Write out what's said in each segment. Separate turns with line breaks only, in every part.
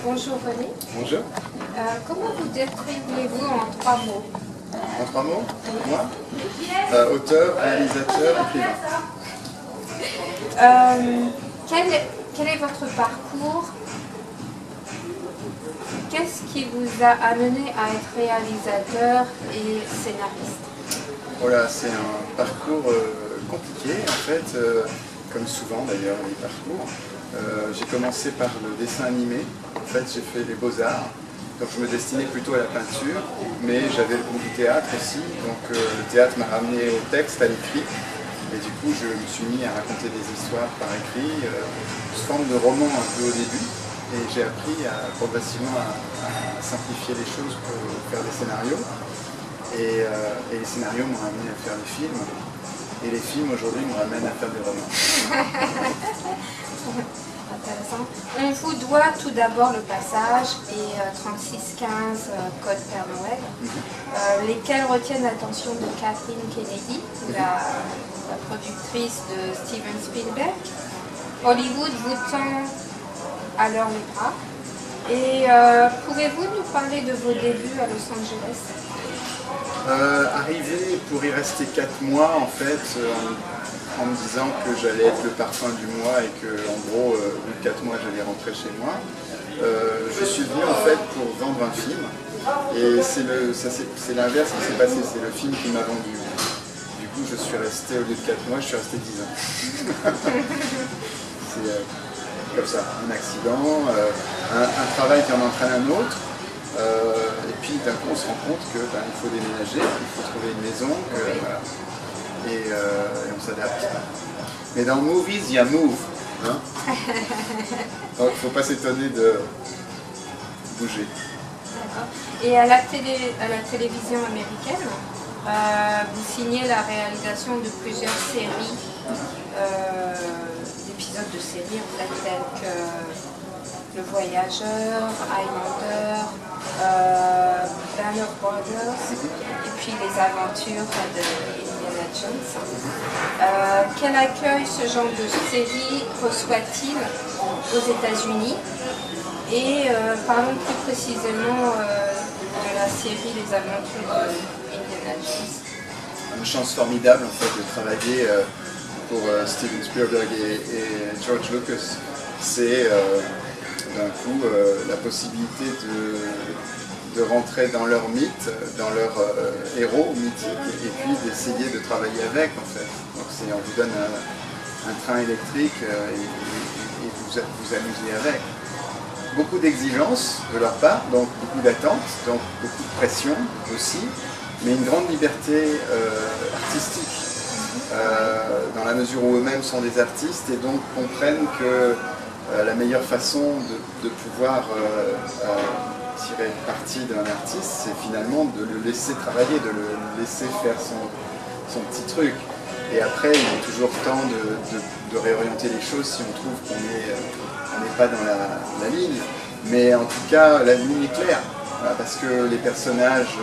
Bonjour René.
Bonjour.
Comment vous décrivez-vous en 3 mots?
En 3 mots, moi auteur, réalisateur, écrivain.
Quel est votre parcours? Qu'est-ce qui vous a amené à être réalisateur et scénariste?
Voilà, c'est un parcours compliqué en fait, comme souvent d'ailleurs les parcours. J'ai commencé par le dessin animé. En fait, j'ai fait les beaux-arts, donc je me destinais plutôt à la peinture, mais j'avais le goût du théâtre aussi, donc le théâtre m'a ramené au texte, à l'écrit, et du coup je me suis mis à raconter des histoires par écrit, sous forme de roman un peu au début, et j'ai appris progressivement à simplifier les choses pour faire des scénarios, et les scénarios m'ont amené à faire des films, et les films aujourd'hui me ramènent à faire des romans.
Intéressant. On vous doit tout d'abord le passage et 3615 Code Père Noël, lesquels retiennent l'attention de Kathleen Kennedy, la productrice de Steven Spielberg. Hollywood vous tend alors les bras. Et pouvez-vous nous parler de vos débuts à Los Angeles?
Arrivé pour y rester 4 mois en fait, en me disant que j'allais être le parfum du mois et que en gros, au bout de 4 mois, j'allais rentrer chez moi. Je suis venu en fait pour vendre un film et c'est l'inverse qui s'est passé, c'est le film qui m'a vendu. Du coup, je suis resté, au lieu de 4 mois, je suis resté 10 ans. C'est comme ça, un accident, un travail qui en entraîne un autre. Et puis d'un coup on se rend compte qu'il faut déménager, il faut trouver une maison, voilà. Et on s'adapte. Mais dans Movies, il y a Move. Hein. Donc il ne faut pas s'étonner de bouger.
Et à la télévision américaine, vous signez la réalisation de plusieurs séries, d'épisodes de séries en fait, tels que Le Voyageur, Highlander, Band of Brothers, et puis les aventures de Indiana Jones. Quel accueil ce genre de série reçoit-il aux États-Unis? Et parlons plus précisément de la série Les aventures d'Indiana Jones.
Une chance formidable en fait de travailler pour Steven Spielberg et George Lucas. C'est d'un coup la possibilité de rentrer dans leur mythe, dans leur héros mythique, et puis d'essayer de travailler avec en fait. Donc on vous donne un train électrique et vous amusez avec. Beaucoup d'exigences de leur part, donc beaucoup d'attentes, donc beaucoup de pression aussi, mais une grande liberté artistique, dans la mesure où eux-mêmes sont des artistes et donc comprennent que la meilleure façon de pouvoir tirer parti d'un artiste, c'est finalement de le laisser travailler, de le laisser faire son petit truc. Et après, il est toujours temps de réorienter les choses si on trouve qu'on n'est pas dans la ligne. Mais en tout cas, la ligne est claire, parce que les personnages,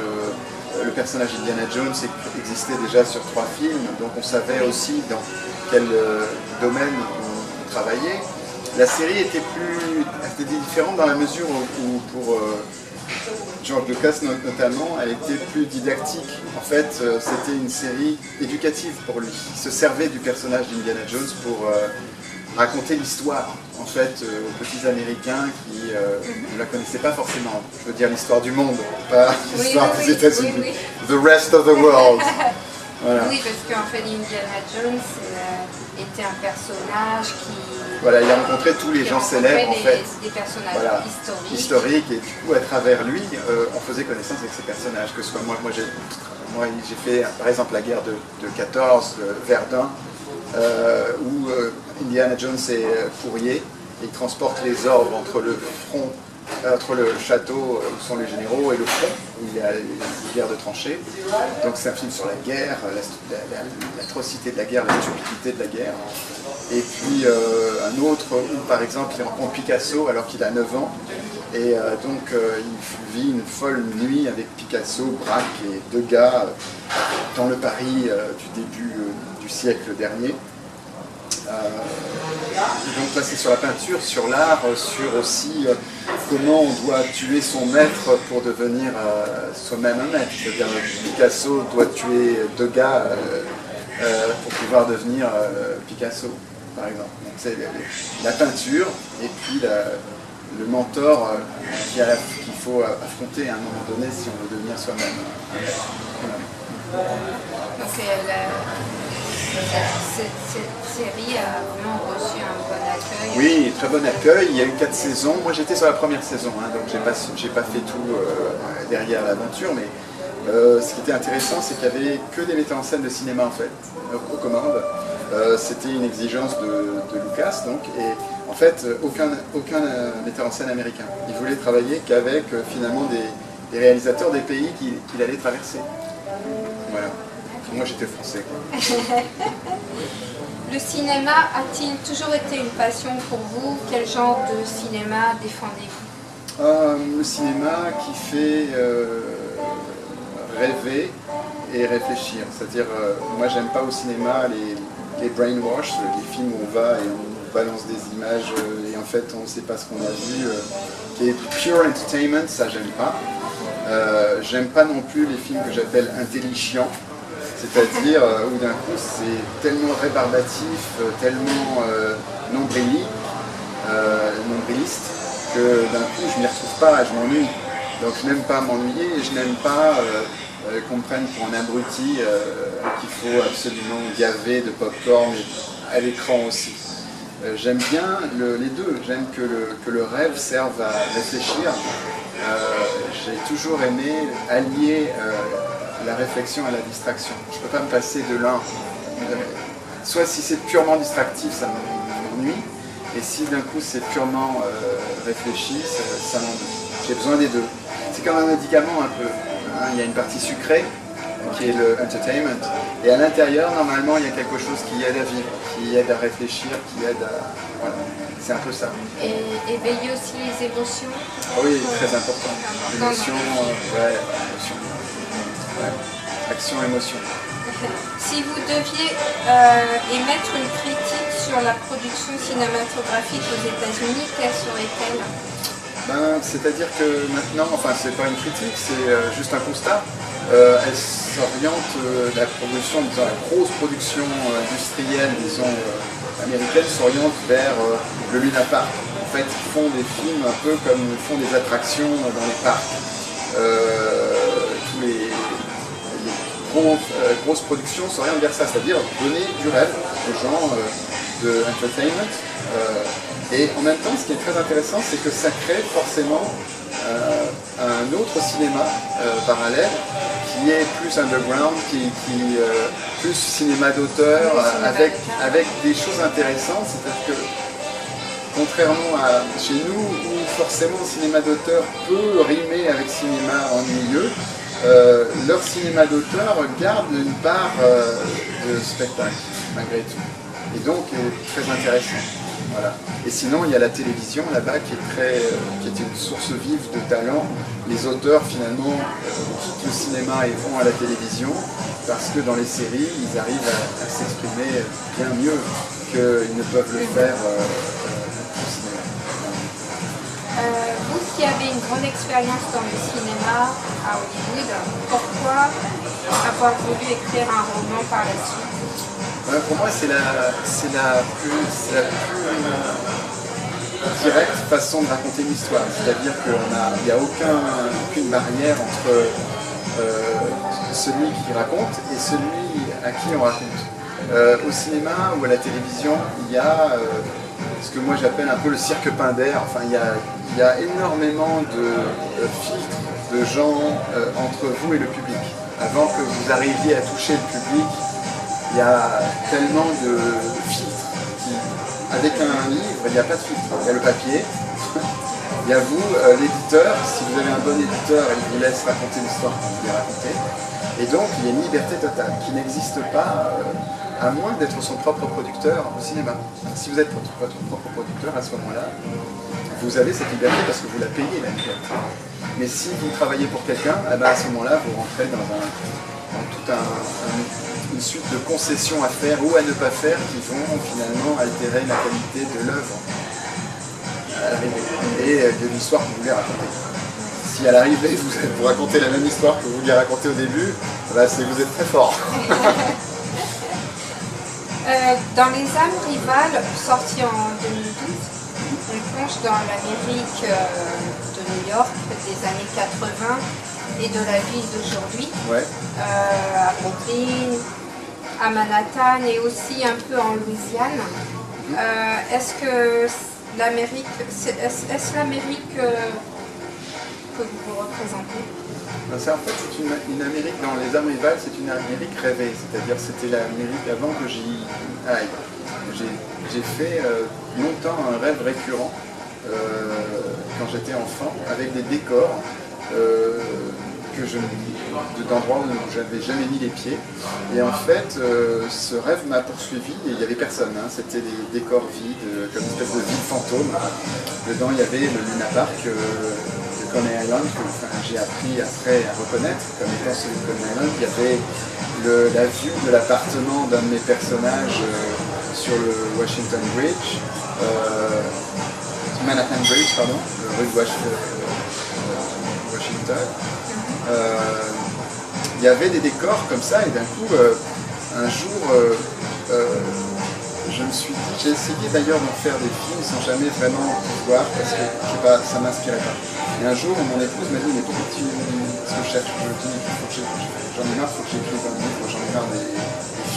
le personnage d'Indiana Jones existait déjà sur 3 films, donc on savait aussi dans quel domaine on travaillait. La série était différente dans la mesure où pour George Lucas notamment, elle était plus didactique. En fait, c'était une série éducative pour lui. Il se servait du personnage d'Indiana Jones pour raconter l'histoire, en fait, aux petits Américains qui ne la connaissaient pas forcément. Je veux dire l'histoire du monde, pas l'histoire des États-Unis.
Oui.
The rest of the world. Voilà.
Oui, parce qu'en fait, Indiana Jones était un personnage qui...
Voilà, il a rencontré tous les gens célèbres, en fait.
Des personnages
historiques, et du coup, à travers lui, on faisait connaissance avec ces personnages. Que ce soit moi j'ai fait, par exemple, la guerre de 14, Verdun, où Indiana Jones est courrier, et il transporte les ordres entre le château où sont les généraux et le front, où il y a une guerre de tranchées. Donc c'est un film sur la guerre, l'atrocité de la guerre, la stupidité de la guerre. Et puis un autre où par exemple il rencontre Picasso alors qu'il a 9 ans. Et donc il vit une folle nuit avec Picasso, Braque et Degas dans le Paris du début du siècle dernier. Donc là c'est sur la peinture, sur l'art, sur aussi comment on doit tuer son maître pour devenir soi-même un maître. C'est-à-dire Picasso doit tuer Degas pour pouvoir devenir Picasso, par exemple. Donc c'est la peinture et puis le mentor qu'il faut affronter à un moment donné si on veut devenir soi-même un maître. Voilà.
Donc cette série a vraiment reçu un bon accueil.
Oui, très bon accueil. Il y a eu 4 saisons. Moi j'étais sur la première saison, hein, donc j'ai pas fait tout derrière l'aventure, mais ce qui était intéressant, c'est qu'il n'y avait que des metteurs en scène de cinéma en fait, aux commandes. C'était une exigence de Lucas, donc, et en fait aucun metteur en scène américain. Il voulait travailler qu'avec finalement des réalisateurs des pays qu'il allait traverser. Voilà. Moi j'étais français, quoi.
Le cinéma a-t-il toujours été une passion pour vous? Quel genre de cinéma défendez-vous?
Le cinéma qui fait rêver et réfléchir. C'est-à-dire, moi j'aime pas au cinéma les brainwash, les films où on va et on balance des images et en fait on ne sait pas ce qu'on a vu, qui est pure entertainment, ça j'aime pas. J'aime pas non plus les films que j'appelle intelligents. C'est-à-dire où d'un coup c'est tellement rébarbatif, tellement nombriliste, que d'un coup je m'y retrouve pas, je m'ennuie. Donc je n'aime pas m'ennuyer et je n'aime pas qu'on me prenne pour un abruti qu'il faut absolument gaver de pop-corn à l'écran aussi. J'aime bien les deux, j'aime que le rêve serve à réfléchir. J'ai toujours aimé allier la réflexion à la distraction. Je ne peux pas me passer de l'un. Soit si c'est purement distractif, ça m'ennuie, et si d'un coup c'est purement réfléchi, ça m'ennuie. J'ai besoin des deux. C'est comme un médicament un peu. Hein. Il y a une partie sucrée, qui est le entertainment, et à l'intérieur, normalement, il y a quelque chose qui aide à vivre, qui aide à réfléchir, qui aide à... Voilà. C'est un peu ça.
Et éveiller aussi les émotions?
Oui, très important. Émotion, ouais, émotion. Ouais. Action, émotion.
Si vous deviez émettre une critique sur la production cinématographique aux États-Unis, quelle serait-elle?
C'est-à-dire que maintenant, enfin c'est pas une critique, c'est juste un constat. Elle s'oriente, la production, disons, la grosse production industrielle, disons, américaine s'oriente vers le Luna Park. En fait, ils font des films un peu comme ils font des attractions dans les parcs. Tous les grosses productions s'orientent vers ça, c'est-à-dire donner du rêve aux gens de entertainment. Et en même temps, ce qui est très intéressant, c'est que ça crée forcément un autre cinéma parallèle qui est plus underground, plus cinéma d'auteur, avec des choses intéressantes. C'est-à-dire que, contrairement à chez nous, où forcément le cinéma d'auteur peut rimer avec cinéma ennuyeux, leur cinéma d'auteur garde une part de spectacle, malgré tout. Et donc, est très intéressant. Voilà. Et sinon, il y a la télévision là-bas qui est une source vive de talent. Les auteurs, finalement, quittent le cinéma et vont à la télévision parce que dans les séries, ils arrivent à s'exprimer bien mieux qu'ils ne peuvent le faire au cinéma.
Vous qui avez une grande expérience dans le cinéma à Hollywood, pourquoi avoir voulu écrire un roman par la suite?
Pour moi, c'est la plus directe façon de raconter une histoire. C'est-à-dire qu'il n'y a aucune barrière entre celui qui raconte et celui à qui on raconte. Au cinéma ou à la télévision, il y a ce que moi j'appelle un peu le cirque Pinder. Enfin, il y a énormément de filtres de gens entre vous et le public. Avant que vous arriviez à toucher le public, il y a tellement de filtres. Avec un livre, il n'y a pas de filtre. Il y a le papier, il y a vous, l'éditeur. Si vous avez un bon éditeur, il vous laisse raconter l'histoire que vous voulez raconter. Et donc, il y a une liberté totale qui n'existe pas, à moins d'être son propre producteur au cinéma. Si vous êtes votre propre producteur, à ce moment-là, vous avez cette liberté parce que vous la payez, la liberté. Mais si vous travaillez pour quelqu'un, à ce moment-là, vous rentrez dans toute une suite de concessions à faire ou à ne pas faire qui vont finalement altérer la qualité de l'œuvre. l'arrivée, et de l'histoire que vous voulez raconter. Si à l'arrivée vous racontez la même histoire que vous vouliez raconter au début, bah, c'est que vous êtes très fort.
Dans Les âmes rivales, sorti en 2012, on plonge dans l'Amérique de New York des années 80 et de la ville d'aujourd'hui,
Ouais.
À Brooklyn, à Manhattan et aussi un peu en Louisiane. Est-ce que l'Amérique, est-ce l'Amérique que vous représentez?
En fait, c'est une Amérique dans Les âmes rivales, c'est une Amérique rêvée, c'est-à-dire c'était l'Amérique avant que j'y aille. J'ai fait longtemps un rêve récurrent quand j'étais enfant, avec des décors d'endroits où j'avais jamais mis les pieds. Et en fait, ce rêve m'a poursuivi et il n'y avait personne. Hein. C'était des décors vides, comme une espèce de ville fantôme. Dedans, il y avait le Luna Park de Coney Island, que j'ai appris après à reconnaître comme étant celui de Coney Island. Il y avait la vue de l'appartement d'un de mes personnages sur le Washington Bridge, Manhattan Bridge, pardon, rue de Washington. Il y avait des décors comme ça et d'un coup, un jour, je me suis dit, j'ai essayé d'ailleurs d'en faire des films sans jamais vraiment pouvoir parce que je sais pas, ça m'inspirait pas. Et un jour, mon épouse m'a dit, mais pourquoi tu cherches? Je dis, j'en ai marre, il faut que j'écrive un livre, j'en ai marre des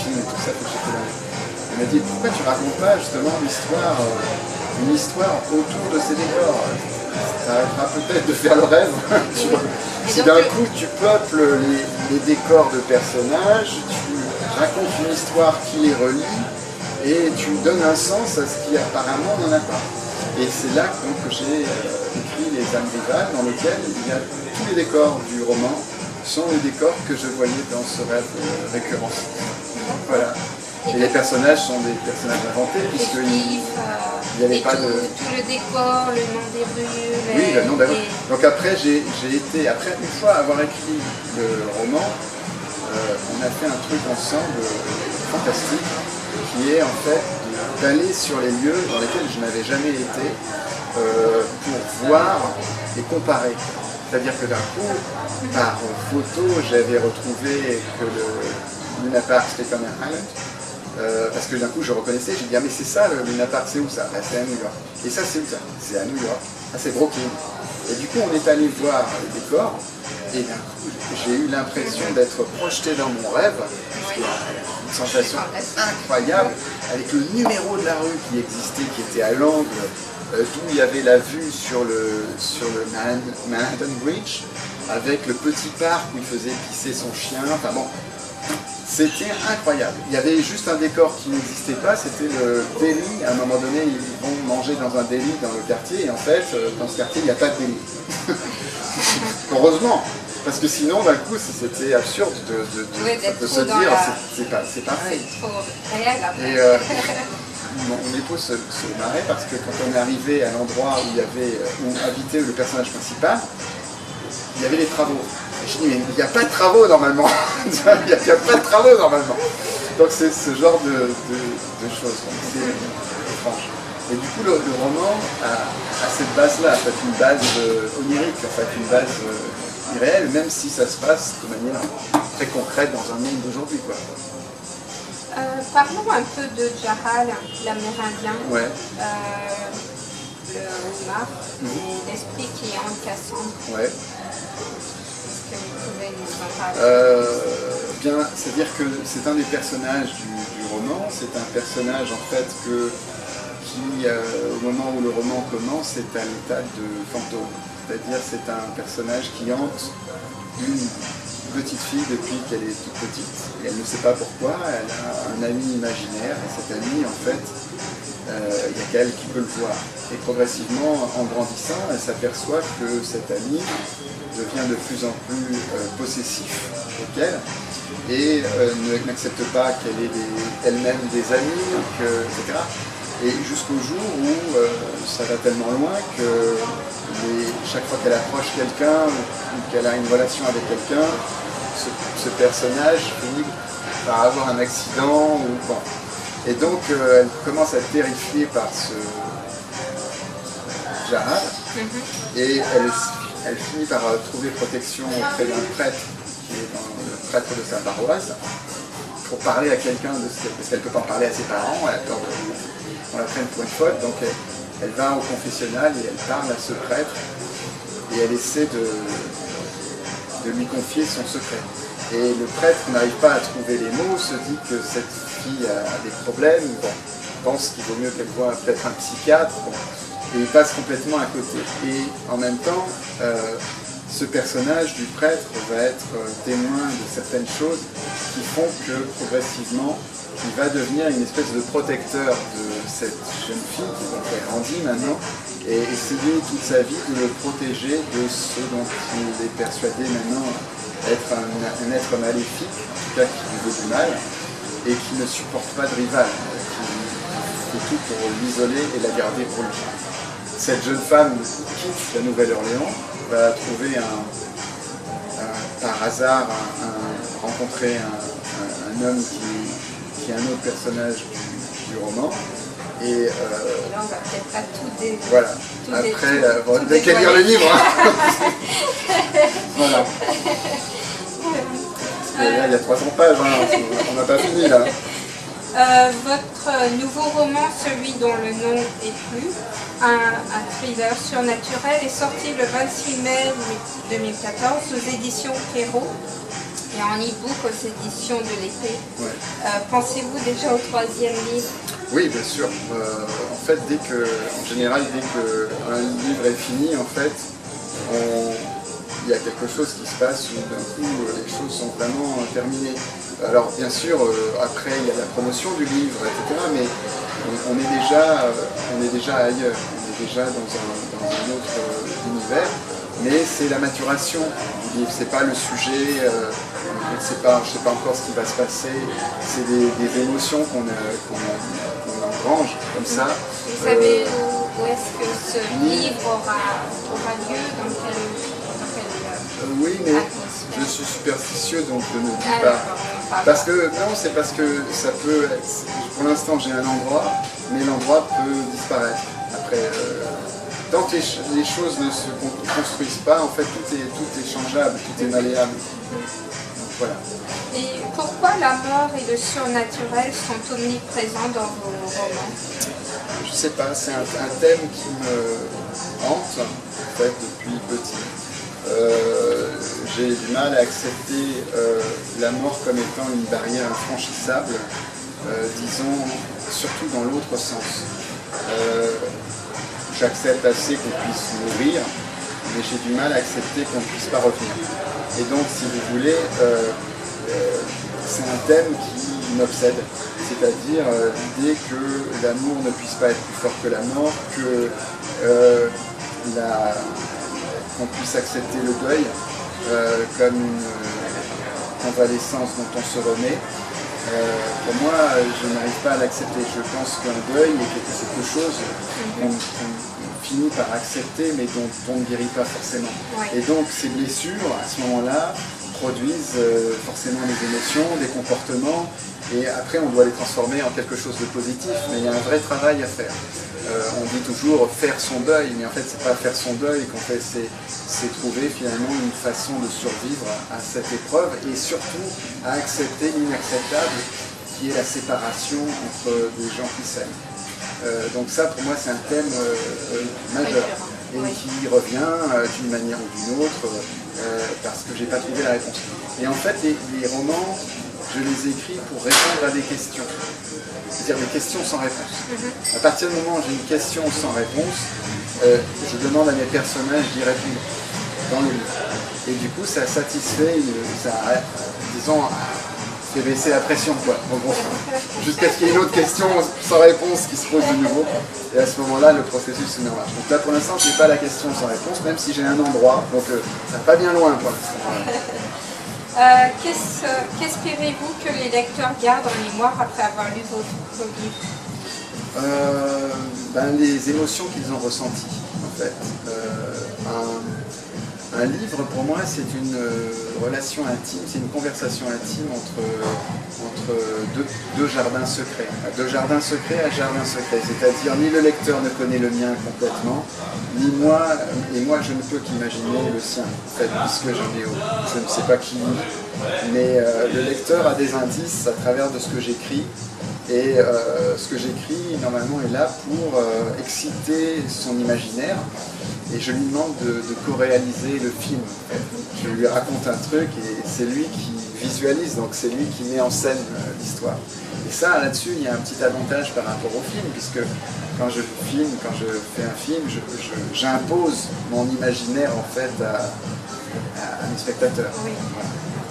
films et tout ça, il faut que j'écrive un livre. Elle m'a dit, pourquoi tu racontes pas justement une histoire autour de ces décors? Ça arrêtera peut-être de faire le rêve. Si d'un coup tu peuples les décors de personnages, tu racontes une histoire qui les relie et tu donnes un sens à ce qui apparemment n'en a pas. Et c'est là donc, que j'ai écrit Les âmes rivales, dans lequel il y a tous les décors du roman sont les décors que je voyais dans ce rêve récurrent. Voilà. Et les personnages sont des personnages inventés, puisqu'il n'y avait pas de...
Tout le décor, le nom des rues...
Oui, le nom des rues. Donc après, après une fois avoir écrit le roman, on a fait un truc ensemble fantastique, qui est en fait d'aller sur les lieux dans lesquels je n'avais jamais été, pour voir et comparer. C'est-à-dire que d'un coup, par photo, j'avais retrouvé que le Luna Park, c'était comme un Island. Parce que d'un coup je reconnaissais, j'ai dit ah mais c'est ça le Luna Park, c'est où ça? Ah, c'est à New York. Et ça c'est où ça? C'est à New York. Ah c'est Brooklyn. Et du coup on est allé voir les décors et d'un coup j'ai eu l'impression d'être projeté dans mon rêve. Une sensation incroyable avec le numéro de la rue qui existait, qui était à l'angle d'où il y avait la vue sur le Manhattan Bridge, avec le petit parc où il faisait pisser son chien. Enfin bon. C'était incroyable. Il y avait juste un décor qui n'existait pas, c'était le délit. À un moment donné, ils vont manger dans un délit dans le quartier, et en fait, dans ce quartier, il n'y a pas de délit. Heureusement, parce que sinon, d'un coup, c'était absurde de se dire, c'est pareil.
C'est trop réel après.
Et mon épouse se marrait parce que quand on est arrivé à l'endroit où habitait le personnage principal, il y avait des travaux. Je dis, mais il n'y a pas de travaux normalement. Il n'y a pas de travaux normalement. Donc c'est ce genre de choses. C'est étrange. Et du coup, le roman a cette base-là, en fait, une base onirique, en fait, une base irréelle, même si ça se passe de manière très concrète dans un monde d'aujourd'hui.
Parlons un peu de Jahal, l'Amérindien.
Ouais.
Le Omar, et l'esprit qui est en Cassandre.
Ouais.
Est-ce que vous pouvez nous en parler?
Bien, c'est-à-dire que c'est un des personnages du roman. C'est un personnage en fait qui, au moment où le roman commence, est à l'état de fantôme. C'est-à-dire c'est un personnage qui hante une petite fille depuis qu'elle est toute petite. Et elle ne sait pas pourquoi. Elle a un ami imaginaire et cet ami en fait, il n'y a qu'elle qui peut le voir. Et progressivement, en grandissant, elle s'aperçoit que cet ami devient de plus en plus possessif qu'elle et n'accepte pas qu'elle ait elle-même des amis, etc. Et jusqu'au jour où ça va tellement loin que chaque fois qu'elle approche quelqu'un ou qu'elle a une relation avec quelqu'un, ce personnage finit par avoir un accident ou bon. Et donc elle commence à être terrifiée par Jarad, et elle finit par trouver protection auprès d'un prêtre, qui est le prêtre de sa paroisse, pour parler à quelqu'un de ce qu'elle, parce qu'elle ne peut pas en parler à ses parents, elle a peur qu'on la prenne pour une folle, donc elle va au confessionnal et elle parle à ce prêtre, et elle essaie de lui confier son secret. Et le prêtre n'arrive pas à trouver les mots, se dit que cette fille a des problèmes, bon, pense qu'il vaut mieux qu'elle voie peut-être un psychiatre, bon, et il passe complètement à côté. Et en même temps, ce personnage du prêtre va être témoin de certaines choses qui font que progressivement, il va devenir une espèce de protecteur de cette jeune fille qui s'appelle Randy maintenant, et essayer toute sa vie de le protéger de ce dont il est persuadé maintenant être un être maléfique, en tout cas qui lui veut du mal, et qui ne supporte pas de rival, qui fait tout pour l'isoler et la garder pour lui. Cette jeune femme quitte la Nouvelle-Orléans, va trouver par hasard rencontrer un homme qui est un autre personnage du roman. Et
là, on va peut-être pas tout dévoiler.
Voilà. Après, vous n'avez qu'à lire le livre. Hein. Voilà. Parce que là, il y a 300 pages, hein. On n'a pas fini là.
Votre nouveau roman, celui dont le nom est plus, un thriller surnaturel, est sorti le 26 mai 2014 aux éditions Perrault et en e-book aux éditions de l'Épée.
Ouais.
Pensez-vous déjà au troisième livre?
Oui, bien sûr. En fait, en général, dès qu'un livre est fini, en fait, il y a quelque chose qui se passe où d'un coup les choses sont vraiment terminées. Alors bien sûr, après il y a la promotion du livre, etc. Mais on est déjà ailleurs, on est déjà dans un autre univers. Mais c'est la maturation du livre, c'est pas le sujet, je ne sais pas encore ce qui va se passer, c'est des émotions qu'on engrange comme ça.
Vous savez où est-ce que ce livre aura lieu, dans quel
oui, mais je suis superstitieux, donc je ne dis pas. Parce que, non, c'est parce que ça peut être, pour l'instant j'ai un endroit, mais l'endroit peut disparaître. Après, tant que les choses ne se construisent pas, en fait tout est changeable, tout est malléable. Donc, voilà.
Et pourquoi la mort et le surnaturel sont omniprésents dans vos romans?
Je sais pas, c'est un thème qui me hante, en fait, depuis petit. J'ai du mal à accepter la mort comme étant une barrière infranchissable, disons, surtout dans l'autre sens. J'accepte assez qu'on puisse mourir, mais j'ai du mal à accepter qu'on ne puisse pas revenir. Et donc, si vous voulez, c'est un thème qui m'obsède, c'est-à-dire l'idée que l'amour ne puisse pas être plus fort que la mort, que qu'on puisse accepter le deuil comme une convalescence dont on se remet. Pour moi, je n'arrive pas à l'accepter. Je pense qu'un deuil est quelque chose qu'on finit par accepter, mais dont on ne guérit pas forcément.
Ouais.
Et donc, ces blessures, à ce moment-là, produisent forcément des émotions, des comportements, et après on doit les transformer en quelque chose de positif, mais il y a un vrai travail à faire. On dit toujours faire son deuil, mais en fait c'est pas faire son deuil qu'en fait c'est trouver finalement une façon de survivre à cette épreuve, et surtout à accepter l'inacceptable qui est la séparation entre des gens qui s'aiment. Donc ça pour moi c'est un thème majeur. Et qui revient d'une manière ou d'une autre, parce que je n'ai pas trouvé la réponse. Et en fait, les romans, je les écris pour répondre à des questions. C'est-à-dire des questions sans réponse. À partir du moment où j'ai une question sans réponse, je demande à mes personnages d'y répondre dans le livre. Et du coup, ça satisfait, disons, fait baisser la pression, quoi. Bon, jusqu'à ce qu'il y ait une autre question sans réponse qui se pose de nouveau. Et à ce moment-là, le processus se met en marche. Donc là, pour l'instant, je n'ai pas la question sans réponse, même si j'ai un endroit. Donc ça va pas bien loin, pour l'instant.
Qu'espérez-vous que les lecteurs gardent en mémoire après avoir lu vos livres?
Les émotions qu'ils ont ressenties, en fait. Un livre, pour moi, c'est une relation intime, c'est une conversation intime entre deux jardins secrets. De jardin secret à jardin secret, c'est-à-dire ni le lecteur ne connaît le mien complètement, ni moi, et moi je ne peux qu'imaginer le sien, en fait, puisque je ne sais pas qui, mais le lecteur a des indices à travers de ce que j'écris. Et ce que j'écris, normalement, est là pour exciter son imaginaire. Et je lui demande de co-réaliser le film. Je lui raconte un truc et c'est lui qui visualise, donc c'est lui qui met en scène l'histoire. Et ça, là-dessus, il y a un petit avantage par rapport au film, puisque quand je fais un film, j'impose mon imaginaire en fait à mes spectateurs.
Oui.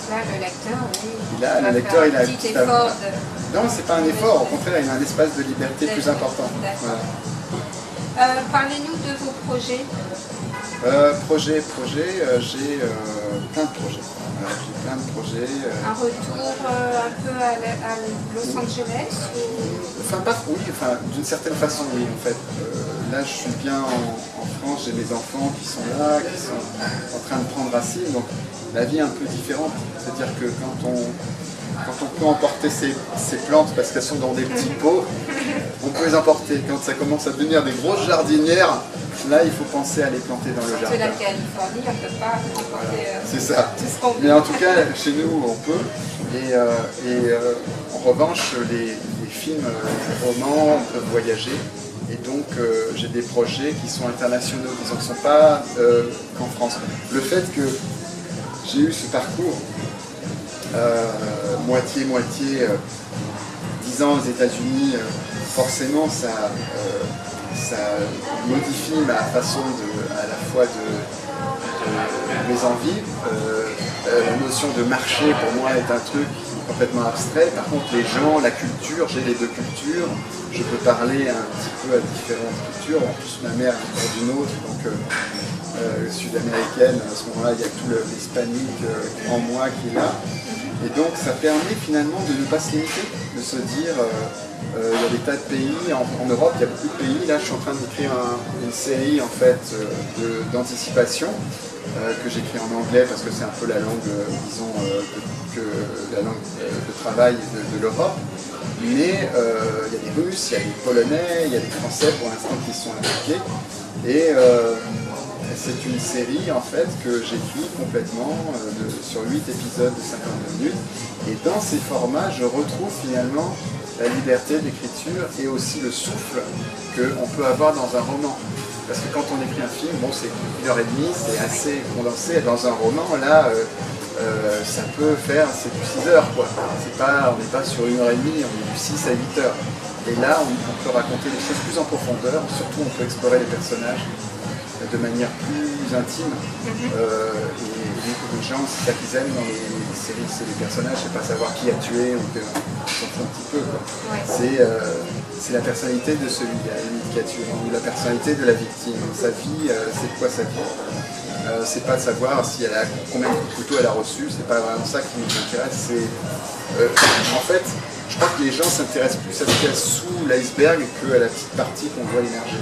Là, le lecteur, oui.
Là, le lecteur, il a un petit
effort
Non, c'est pas un effort, au contraire, il a un espace de liberté plus important. Voilà.
Parlez-nous de vos projets.
J'ai plein de projets. J'ai plein de projets.
Un retour un peu à Los Angeles
Enfin, oui, d'une certaine façon, oui, en fait. Là, je suis bien en France, j'ai mes enfants qui sont là, qui sont en train de prendre racine, donc la vie est un peu différente. C'est-à-dire que quand on peut emporter ces plantes parce qu'elles sont dans des petits pots, on peut les emporter. Quand ça commence à devenir des grosses jardinières, là il faut penser à les planter dans le jardin.
C'est la Californie, on ne peut pas emporter
c'est ça.
tout ce qu'on veut.
Mais en tout cas, chez nous, on peut. Et en revanche, les films, les romans, on peut voyager. Et donc, j'ai des projets qui sont internationaux, qui ne sont pas qu'en France. Le fait que j'ai eu ce parcours, moitié-moitié, 10 ans aux États-Unis, forcément ça modifie ma façon à la fois de mes envies. La notion de marché pour moi est un truc complètement abstrait. Par contre, les gens, la culture, j'ai les deux cultures. Je peux parler un petit peu à différentes cultures. En plus, ma mère est d'une autre, donc sud-américaine. À ce moment-là, il y a tout l'hispanique en moi qui est là. Et donc, ça permet finalement de ne pas se limiter, de se dire, il y a des tas de pays, en Europe, il y a beaucoup de pays. Là, je suis en train d'écrire une série en fait d'anticipation que j'écris en anglais parce que c'est un peu la langue, disons, la langue de travail de l'Europe. Mais il y a des Russes, il y a des Polonais, il y a des Français pour l'instant qui sont impliqués. Et c'est une série en fait que j'écris complètement sur 8 épisodes de 52 minutes. Et dans ces formats, je retrouve finalement la liberté d'écriture et aussi le souffle qu'on peut avoir dans un roman. Parce que quand on écrit un film, bon, c'est 1h30, c'est assez condensé. Dans un roman, là, ça peut faire, c'est du 6 heures, quoi. On n'est pas sur 1h30, on est du 6 à 8 heures. Et là, on peut raconter des choses plus en profondeur, surtout on peut explorer les personnages de manière plus intime. Et les gens, c'est ça qu'ils aiment dans les séries, c'est les personnages, c'est pas savoir qui a tué, on s'en fout un petit peu.
Ouais.
C'est la personnalité de celui qui a tué, ou la personnalité de la victime. Sa vie, c'est quoi sa vie? C'est pas de savoir combien de coups de couteau elle a reçu, c'est pas vraiment ça qui nous intéresse. En fait, je crois que les gens s'intéressent plus à ce qu'il y a sous l'iceberg qu'à la petite partie qu'on voit émerger.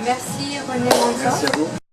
Merci René Manzor.
Merci à vous.